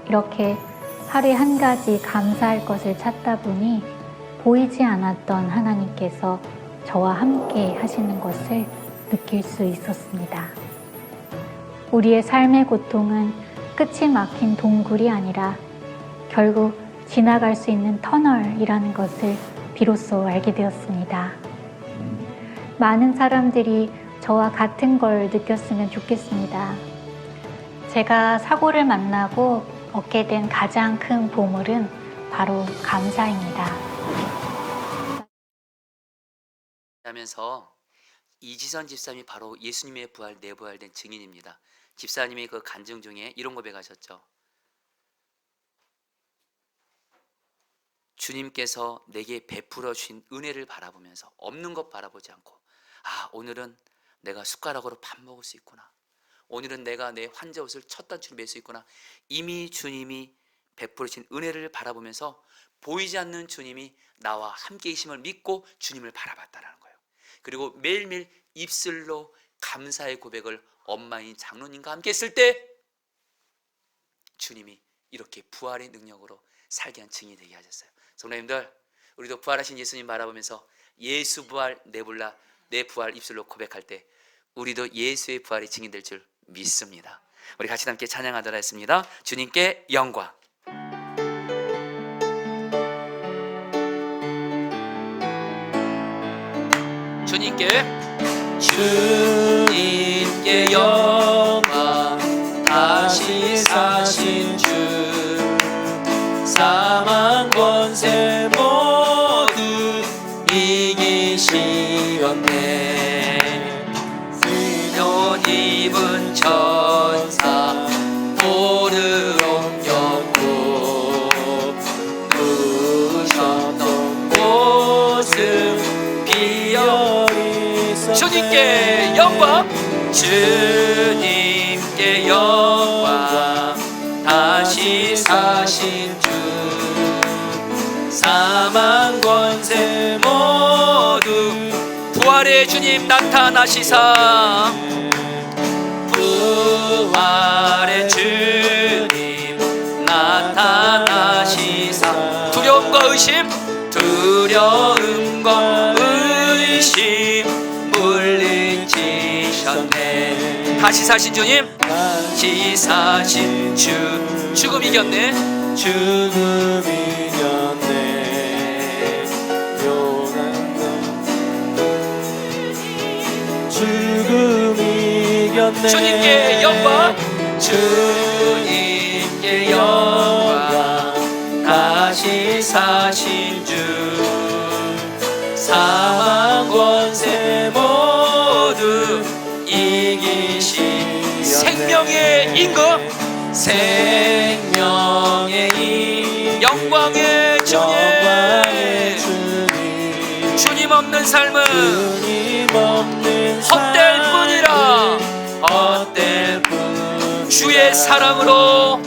이렇게 하루에 한 가지 감사할 것을 찾다 보니 보이지 않았던 하나님께서 저와 함께 하시는 것을 느낄 수 있었습니다. 우리의 삶의 고통은 끝이 막힌 동굴이 아니라 결국 지나갈 수 있는 터널이라는 것을 비로소 알게 되었습니다. 많은 사람들이 저와 같은 걸 느꼈으면 좋겠습니다. 제가 사고를 만나고 얻게 된 가장 큰 보물은 바로 감사입니다. 하면서 이지선 집사님이 바로 예수님의 부활, 내부활된 증인입니다. 집사님이 그 간증 중에 이런 고백하셨죠. 주님께서 내게 베풀어 주신 은혜를 바라보면서 없는 것 바라보지 않고 오늘은 내가 숟가락으로 밥 먹을 수 있구나. 오늘은 내가 내 환자 옷을 첫 단추로 맬 수 있구나. 이미 주님이 베풀어 주신 은혜를 바라보면서 보이지 않는 주님이 나와 함께 계심을 믿고 주님을 바라봤다라는 거예요. 그리고 매일매일 입술로 감사의 고백을 엄마인 장로님과 함께 했을 때 주님이 이렇게 부활의 능력으로 살게 한 증인이 되게 하셨어요. 성도님들, 우리도 부활하신 예수님 바라보면서 예수 부활 내불라 내 부활 입술로 고백할 때 우리도 예수의 부활의 증인 될 줄 믿습니다. 우리 같이 함께 찬양하도록 하겠습니다. 주님께 영광. 주님께 영광. 다시 사신 주 사망 권세 모두 이기시었네. 흰옷 입은 천사 돌을 옮겼고 누우셨던 곳은 비어 있었네. 주님께 영광. 주님께 영광. 다시 사신 주 사망 권세 모두 부활의 주님 나타나시사. 부활의 주님 나타나시사. 두려움과 의심 물리치셨네. 다시 사신 주님, 다시 사신 주. 죽음 이겼네. 죽음 이겼네. 죽음 이겼네. 주님께 영광. 주님께 영광. 다시 사신 주 사망 권세 모두 이기시. 생명의 임금. 생명의 임. 영광의 주님. 주님 없는 삶은 헛될 뿐이라. 헛될 뿐. 주의 사랑으로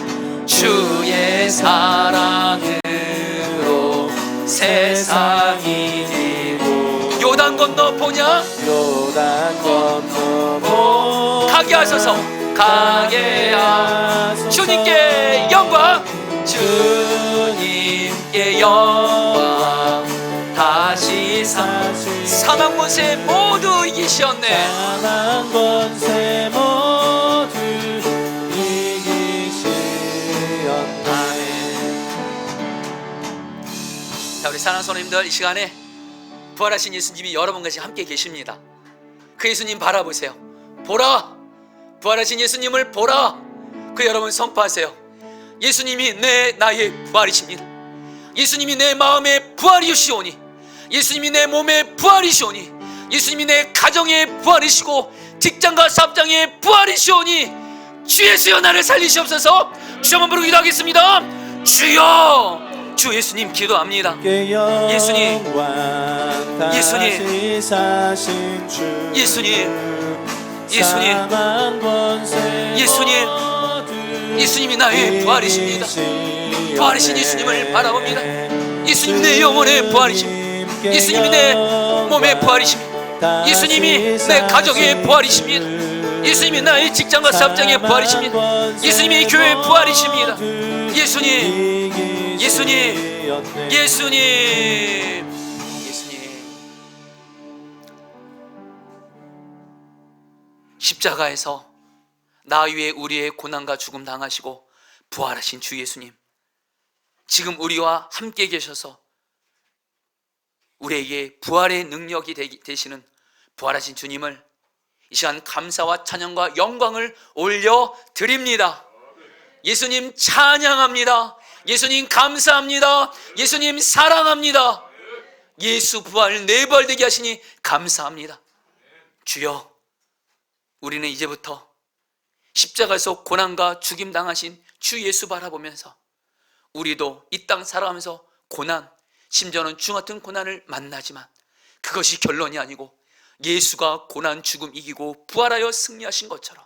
세상이 되고. 요단 건너 보냐? 요단 건너 보. 가게 하소서. 가게 하소서. 주님께 영광. 주님께 영광. 다시 사망 권세 모두 이기셨네. 사망 권세 모두 이기셨네. 자, 우리 사랑하는 성도님들, 이 시간에 부활하신 예수님이 여러분과 함께 계십니다. 그 예수님 바라보세요. 보라, 부활하신 예수님을 보라. 그 여러분 선포하세요. 예수님이 나의 부활이십니다. 예수님이 내 마음의 부활이시오니, 예수님이 내 몸의 부활이시오니, 예수님이 내 가정의 부활이시고 직장과 사업장의 부활이시오니, 주 예수여 나를 살리시옵소서. 주여 한번 부르고 기도하겠습니다. 주여. 주 예수님 기도합니다. 예수님, 예수님, 예수님, 예수님, 예수님, 예수님이 나의 부활이십니다. 부활이신 예수님을 바라봅니다. 예수님이 내 영혼의 부활이십니다. 예수님이 내 몸의 부활이십니다. 예수님이 내 가정의 부활이십니다. 예수님이 나의 직장과 사업장의 부활이십니다. 예수님이 교회의 부활이십니다. 예수님, 예수님, 예수님, 예수님. 십자가에서 나 위에 우리의 고난과 죽음 당하시고 부활하신 주 예수님, 지금 우리와 함께 계셔서 우리에게 부활의 능력이 되시는 부활하신 주님을 이 시간 감사와 찬양과 영광을 올려드립니다. 예수님 찬양합니다. 예수님 감사합니다. 예수님 사랑합니다. 예수 부활 내부활되게 하시니 감사합니다. 주여, 우리는 이제부터 십자가에서 고난과 죽임 당하신 주 예수 바라보면서 우리도 이 땅 살아가면서 고난, 심지어는 주 같은 고난을 만나지만 그것이 결론이 아니고 예수가 고난 죽음 이기고 부활하여 승리하신 것처럼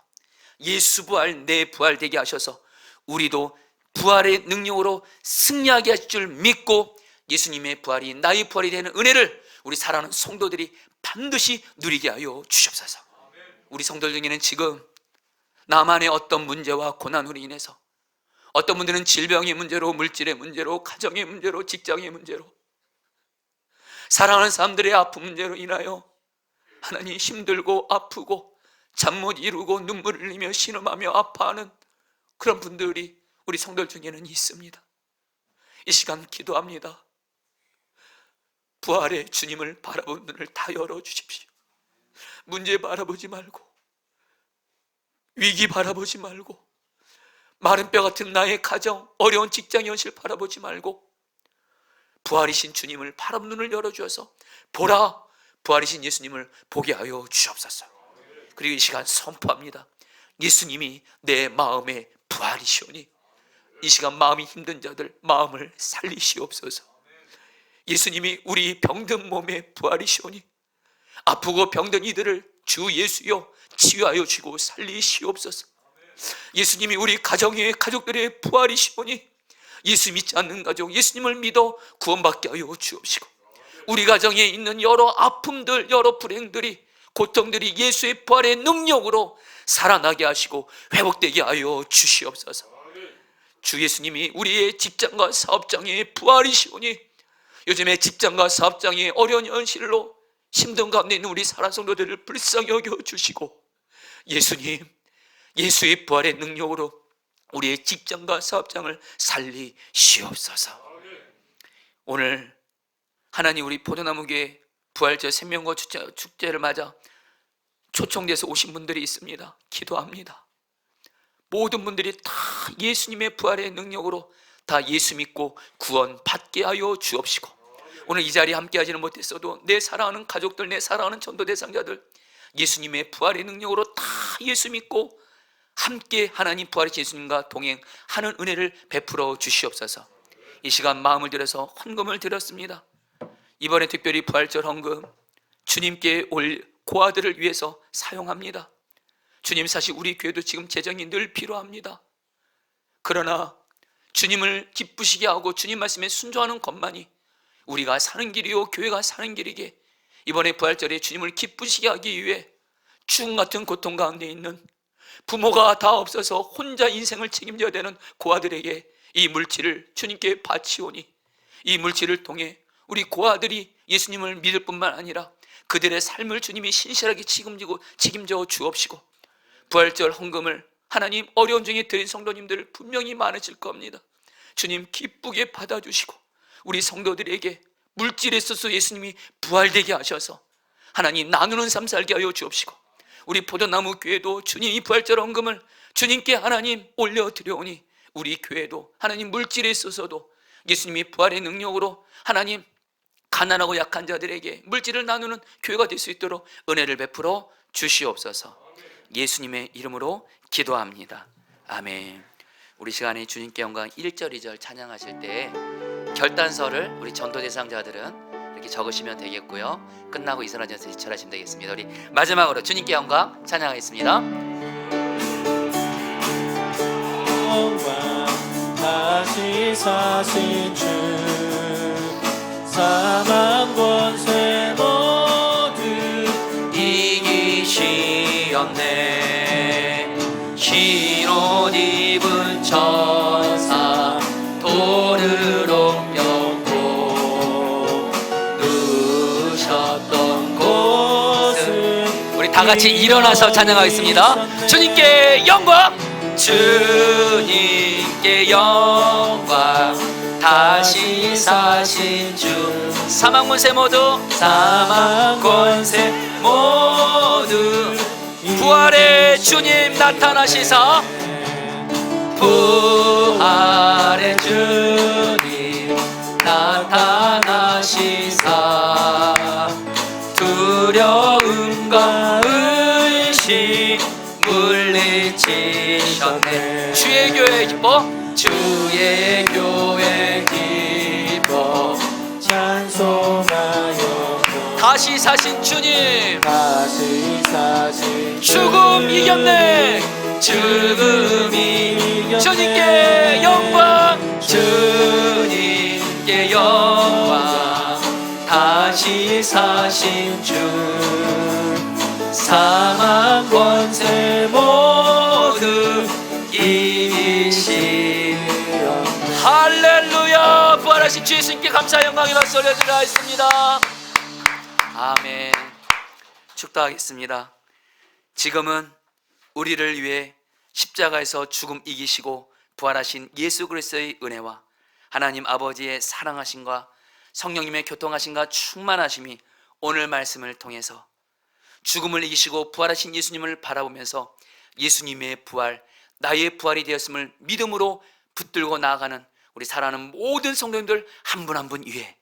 예수 부활 내 부활되게 하셔서 우리도 부활의 능력으로 승리하게 하실 줄 믿고 예수님의 부활이 나의 부활이 되는 은혜를 우리 사랑하는 성도들이 반드시 누리게 하여 주시옵소서. 우리 성도들 중에는 지금 나만의 어떤 문제와 고난으로 인해서, 어떤 분들은 질병의 문제로, 물질의 문제로, 가정의 문제로, 직장의 문제로, 사랑하는 사람들의 아픈 문제로 인하여 하나님 힘들고 아프고 잠 못 이루고 눈물을 흘리며 신음하며 아파하는 그런 분들이 우리 성도들 중에는 있습니다. 이 시간 기도합니다. 부활의 주님을 바라보는 눈을 다 열어주십시오. 문제 바라보지 말고, 위기 바라보지 말고, 마른 뼈 같은 나의 가정, 어려운 직장 현실 바라보지 말고 부활이신 주님을 바라보는 눈을 열어주셔서 보라, 부활이신 예수님을 보게 하여 주옵소서. 그리고 이 시간 선포합니다. 예수님이 내 마음의 부활이시오니 이 시간 마음이 힘든 자들 마음을 살리시옵소서. 예수님이 우리 병든 몸의 부활이시오니 아프고 병든 이들을 주 예수여 치유하여 주고 살리시옵소서. 예수님이 우리 가정의 가족들의 부활이시오니 예수 믿지 않는 가족 예수님을 믿어 구원받게 하여 주옵시고, 우리 가정에 있는 여러 아픔들, 여러 불행들이, 고통들이 예수의 부활의 능력으로 살아나게 하시고 회복되게 하여 주시옵소서. 주 예수님이 우리의 직장과 사업장의 부활이시오니 요즘에 직장과 사업장의 어려운 현실로 힘든 가운데 있는 우리 사랑 성도들을 불쌍히 여겨 주시고, 예수님, 예수의 부활의 능력으로 우리의 직장과 사업장을 살리시옵소서. 오늘 하나님 우리 포도나무교회 부활절 생명과 축제를 맞아 초청돼서 오신 분들이 있습니다. 기도합니다. 모든 분들이 다 예수님의 부활의 능력으로 다 예수 믿고 구원 받게 하여 주옵시고, 오늘 이 자리에 함께 하지는 못했어도 내 사랑하는 가족들, 내 사랑하는 전도 대상자들 예수님의 부활의 능력으로 다 예수 믿고 함께 하나님 부활의 예수님과 동행하는 은혜를 베풀어 주시옵소서. 이 시간 마음을 들여서 헌금을 드렸습니다. 이번에 특별히 부활절 헌금 주님께 올 고아들을 위해서 사용합니다. 주님, 사실 우리 교회도 지금 재정이 늘 필요합니다. 그러나 주님을 기쁘시게 하고 주님 말씀에 순종하는 것만이 우리가 사는 길이요 교회가 사는 길이기에 이번에 부활절에 주님을 기쁘시게 하기 위해 죽음 같은 고통 가운데 있는 부모가 다 없어서 혼자 인생을 책임져야 되는 고아들에게 이 물질을 주님께 바치오니 이 물질을 통해 우리 고아들이 예수님을 믿을 뿐만 아니라 그들의 삶을 주님이 신실하게 책임져 주옵시고, 부활절 헌금을 하나님 어려운 중에 드린 성도님들 분명히 많으실 겁니다. 주님 기쁘게 받아주시고 우리 성도들에게 물질에 있어서 예수님이 부활되게 하셔서 하나님 나누는 삶 살게 하여 주옵시고, 우리 포도나무 교회도 주님 이 부활절 헌금을 주님께 하나님 올려드려오니 우리 교회도 하나님 물질에 있어서도 예수님이 부활의 능력으로 하나님 가난하고 약한 자들에게 물질을 나누는 교회가 될 수 있도록 은혜를 베풀어 주시옵소서. 예수님의 이름으로 기도합니다. 아멘. 우리 시간에 주님께 영광 1절 2절 찬양하실 때 결단서를 우리 전도 대상자들은 이렇게 적으시면 되겠고요. 끝나고 이선하셔서 지철하시면 되겠습니다. 우리 마지막으로 주님께 영광 찬양하겠습니다. 영광 다시 사신 주 사망 권세 모두 이기시었네. 천사 돌을 옮겼고 누우셨던 곳은 우리 다 같이 일어나서 찬양하겠습니다. 주님께 영광, 주님께 영광, 다시 사신 주. 사망 권세 모두, 사망 권세 모두, 부활의 주님 나타나시사, 부활의 주님 나타나시사, 두려움과 의심 물리치셨네. 주의 교회 기뻐, 주의 교회 기뻐, 찬송하여 다시 사신 주님, 다시 사신 죽음 이겼네. 죽음이 주님께 영광, 주님께 영광, 다시 사신 주. 사망 권세 모두 이기시려. 할렐루야. 부활하신 주 예수님께 감사 영광의 박수 올려드리라 했습니다. 아멘. 축도하겠습니다. 지금은 우리를 위해 십자가에서 죽음 이기시고 부활하신 예수 그리스도의 은혜와 하나님 아버지의 사랑하심과 성령님의 교통하심과 충만하심이 오늘 말씀을 통해서 죽음을 이기시고 부활하신 예수님을 바라보면서 예수님의 부활, 나의 부활이 되었음을 믿음으로 붙들고 나아가는 우리 사랑하는 모든 성도님들 한 분 한 분 위에,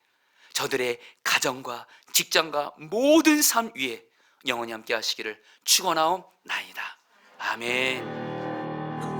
저들의 가정과 직장과 모든 삶 위에 영원히 함께 하시기를 축원하옵나이다. 아멘.